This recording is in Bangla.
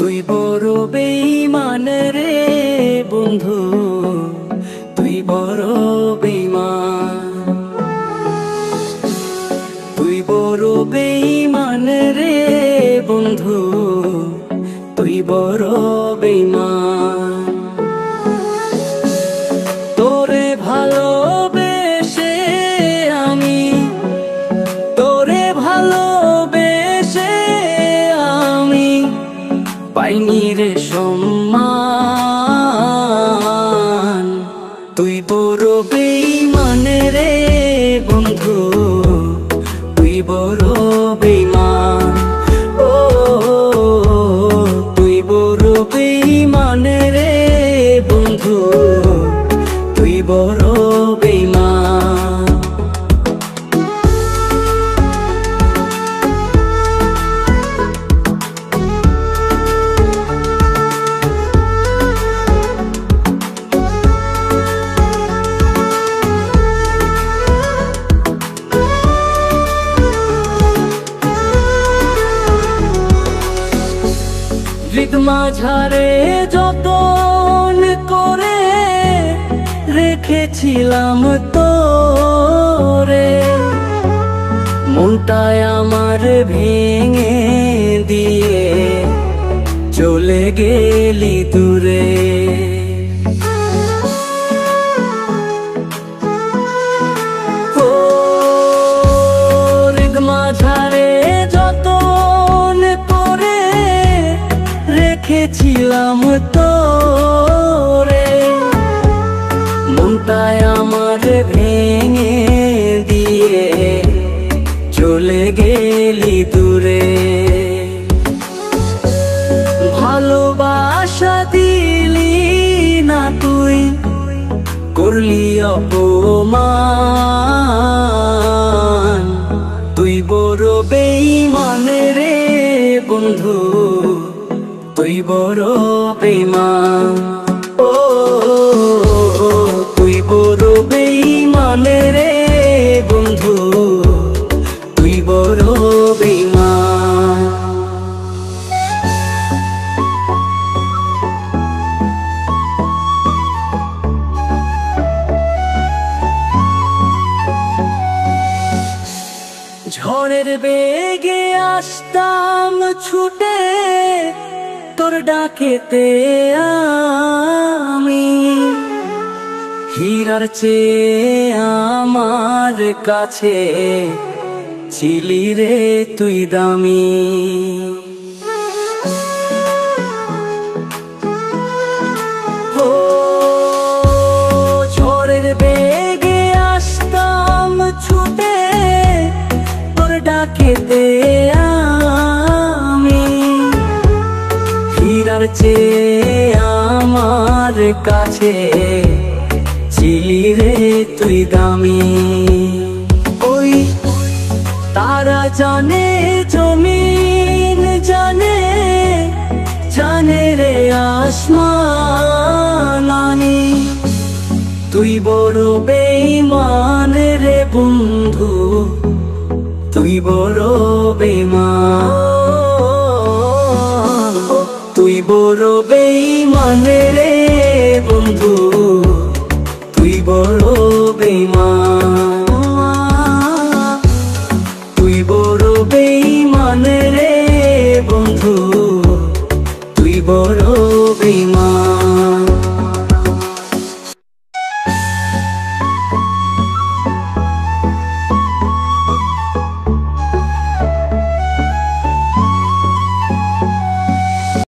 তুই বড় বেঈমান রে বন্ধু, তুই বড় বেঈমান। তুই বড় বেঈমান রে বন্ধু, তুই বড় বেঈমান। তোরে ভালোবেসে আমি, তোরে ভালোবেসে আমি পাইনি রে সম্মান। তুই বড় বেঈমান রে বন্ধু, তুই বড় বেঈমান। ও তুই বড় বেঈমান রে বন্ধু, তুই বড় বেঈমান। হৃদ মাঝারে যতন করে রেখেছিলাম তোরে, মনটায় আমার ভেঙে দিয়ে চলে গেলি দূরে। ও হৃদ মাঝারে যতন করে রেখেছিলাম তোরে, মনটায় আমার ভেঙে দিয়ে চলে গেলি দূরে। ভালোবাসা দিলি না তুই, করলি অপমান। তুই বড় বেঈমান রে বন্ধু, তুই বড় বেঈমান। ও তুই বড় বেঈমান রে বন্ধু, তুই বড় বেঈমান। ঝড়ের বেগে আসতাম ছুটে তোর ডাকেতে আমি, হীরার চেয়ে আমার কাছে ছিলি রে তুই দামি। ও ঝড়ের বেগে আসতাম ছুটে তোর ডাকেতে আমি, হীরার চেয়ে আমার কাছে ছিলি রে তুই দামি। ওই তারা জানে জমিন জানে, জানে রে আসমানি। তুই বড় বেঈমান রে বন্ধু, তুই বড় বেঈমান। তুই বড় বেঈমান রে বন্ধু, তুই বড় বেঈমান। তুই বড় বেঈমান রে বন্ধু, তুই বড় বেঈমান।